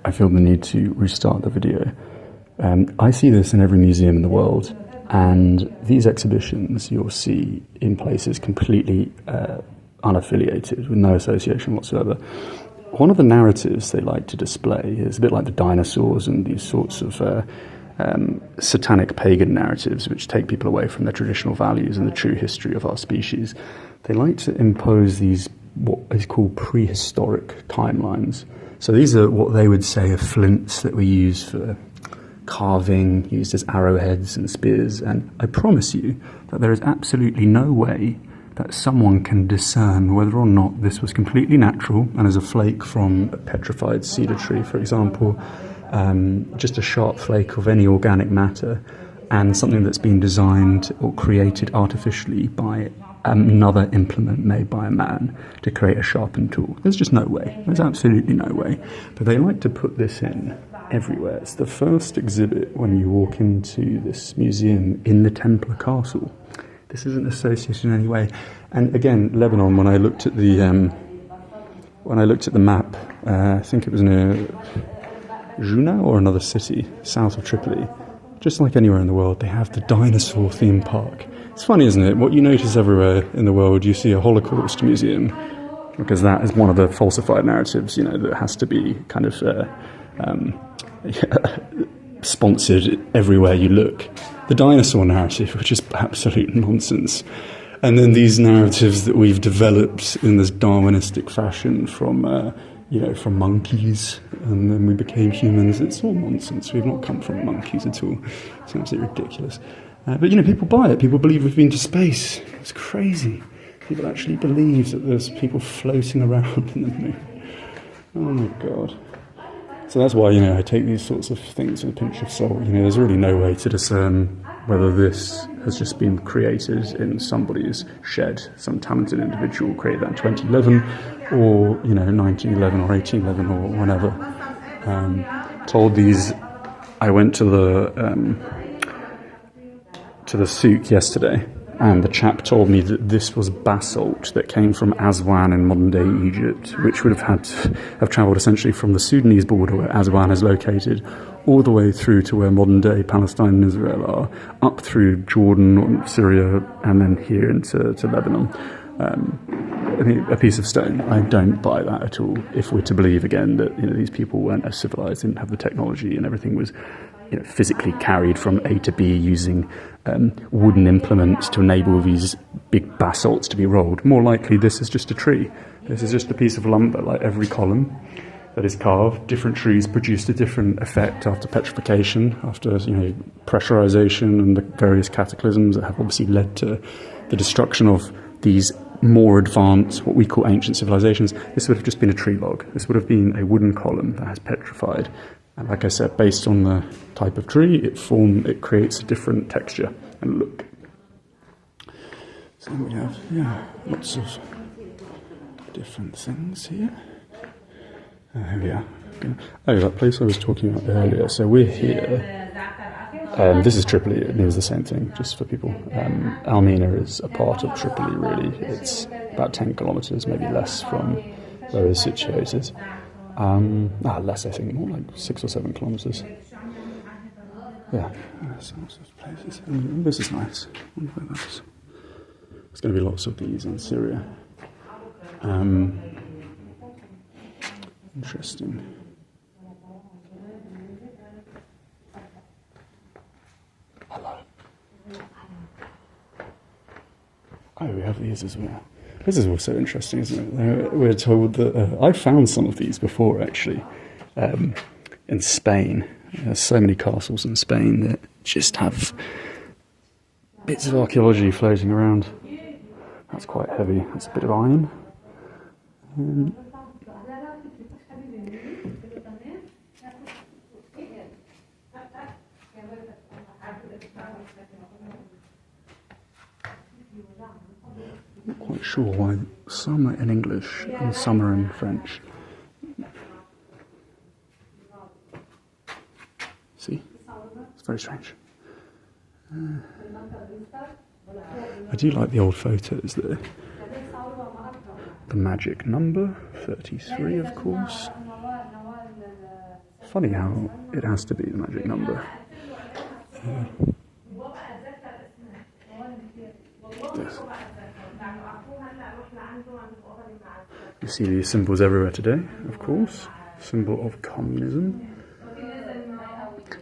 I feel the need to restart the video. I see this in every museum in the world, and these exhibitions you'll see in places completely unaffiliated, with no association whatsoever. One of the narratives they like to display is a bit like the dinosaurs and these sorts of satanic pagan narratives which take people away from their traditional values and the true history of our species. They like to impose these what is called prehistoric timelines. So these are what they would say are flints that we use for carving, used as arrowheads and spears, and I promise you that there is absolutely no way that someone can discern whether or not this was completely natural and is a flake from a petrified cedar tree, for example, just a sharp flake of any organic matter, and something that's been designed or created artificially by another implement made by a man to create a sharpened tool. There's just no way. There's absolutely no way. But they like to put this in everywhere. It's the first exhibit when you walk into this museum in the Templar Castle. This isn't associated in any way. And again, Lebanon, when I looked at the map, I think it was near Juna or another city south of Tripoli. Just like anywhere in the world, they have the dinosaur theme park. It's funny, isn't it? What you notice everywhere in the world, you see a Holocaust museum, because that is one of the falsified narratives, you know, that has to be kind of sponsored everywhere you look. The dinosaur narrative, which is absolute nonsense. And then these narratives that we've developed in this Darwinistic fashion from monkeys, and then we became humans. It's all nonsense. We've not come from monkeys at all. It's absolutely ridiculous. But, you know, people buy it. People believe we've been to space. It's crazy. People actually believe that there's people floating around in the moon. Oh, my God. So that's why, you know, I take these sorts of things with a pinch of salt. You know, there's really no way to discern whether this has just been created in somebody's shed. Some talented individual created that in 2011, or, you know, 1911 or 1811 or whenever. I went to the souk yesterday, and the chap told me that this was basalt that came from Aswan in modern-day Egypt, which would have travelled essentially from the Sudanese border, where Aswan is located, all the way through to where modern-day Palestine and Israel are, up through Jordan or Syria, and then here into Lebanon. I mean, a piece of stone. I don't buy that at all. If we're to believe again that, you know, these people weren't as civilized, didn't have the technology, and everything was, you know, physically carried from A to B using wooden implements to enable these big basalts to be rolled. More likely, this is just a tree. This is just a piece of lumber, like every column that is carved. Different trees produced a different effect after petrification, after, you know, pressurization and the various cataclysms that have obviously led to the destruction of these more advanced, what we call ancient civilizations. This would have just been a tree log. This would have been a wooden column that has petrified. And like I said, based on the type of tree, it creates a different texture and look. So we have, lots of different things here. Here we are. Oh, that place I was talking about earlier. So we're here. This is Tripoli. It means the same thing, just for people. Almina is a part of Tripoli, really. It's about 10 kilometres, maybe less, from where it's situated. Less, I think, more like 6 or 7 kilometres. Yeah, sorts of places. This is nice. I wonder where that is. There's going to be lots of these in Syria. Interesting. Hello. Oh, we have these as well. This is also interesting, isn't it? We're told that I found some of these before, actually, in Spain. There's so many castles in Spain that just have bits of archaeology floating around. That's quite heavy. That's a bit of iron. Not quite sure why some are in English and some are in French. See? It's very strange. I do like the old photos there. The magic number, 33 of course. Funny how it has to be the magic number. Yes. You see these symbols everywhere today, of course. Symbol of communism.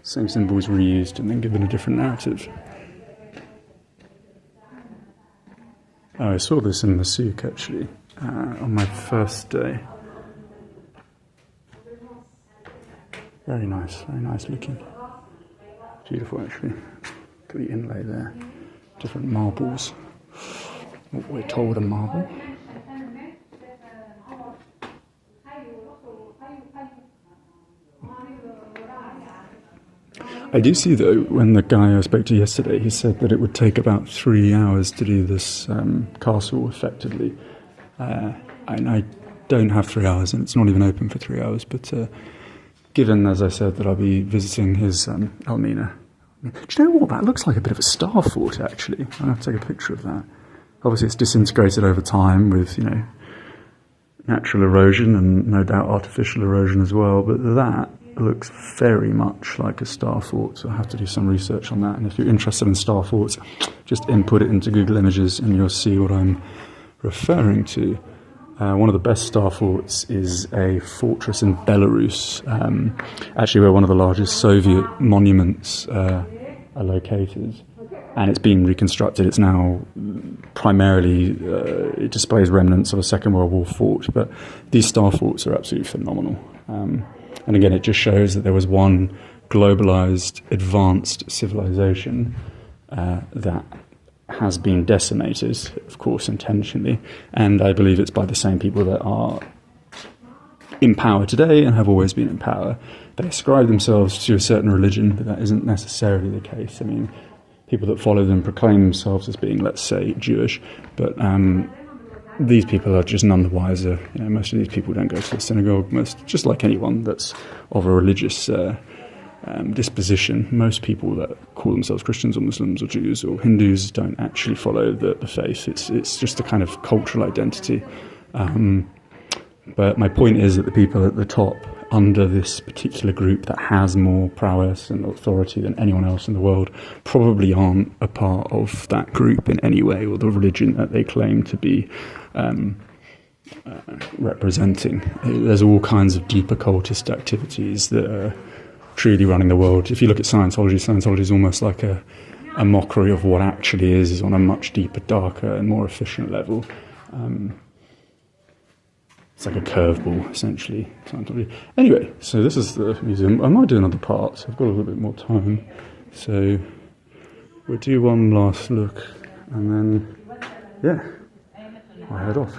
Same symbols reused and then given a different narrative. Oh, I saw this in the souk actually, on my first day. Very nice looking. Beautiful actually. Look at the inlay there. Different marbles. What we're told a marble. I do see though, when the guy I spoke to yesterday, he said that it would take about 3 hours to do this castle effectively. And I don't have 3 hours and it's not even open for 3 hours, but given, as I said, that I'll be visiting his Almina. Do you know what? That looks like a bit of a star fort actually. I'll have to take a picture of that. Obviously it's disintegrated over time with, natural erosion and no doubt artificial erosion as well, but that looks very much like a star fort, so I'll have to do some research on that. And if you're interested in star forts, just input it into Google Images and you'll see what I'm referring to. One of the best star forts is a fortress in Belarus, actually where one of the largest Soviet monuments are located. And it's been reconstructed. It's now primarily, it displays remnants of a Second World War fort, but these star forts are absolutely phenomenal. And again, it just shows that there was one globalized, advanced civilization that has been decimated, of course, intentionally. And I believe it's by the same people that are in power today and have always been in power. They ascribe themselves to a certain religion, but that isn't necessarily the case. I mean, people that follow them proclaim themselves as being, let's say, Jewish, but these people are just none the wiser. Most of these people don't go to the synagogue. Just like anyone that's of a religious disposition, most people that call themselves Christians or Muslims or Jews or Hindus don't actually follow the faith. It's just a kind of cultural identity. But my point is that the people at the top, under this particular group that has more prowess and authority than anyone else in the world, probably aren't a part of that group in any way, or the religion that they claim to be representing. There's all kinds of deeper cultist activities that are truly running the world. If you look at Scientology is almost like a mockery of what actually is on a much deeper, darker and more efficient level. It's like a curveball, essentially. Anyway, so this is the museum. I might do another part. I've got a little bit more time. So we'll do one last look and then, I'll head off.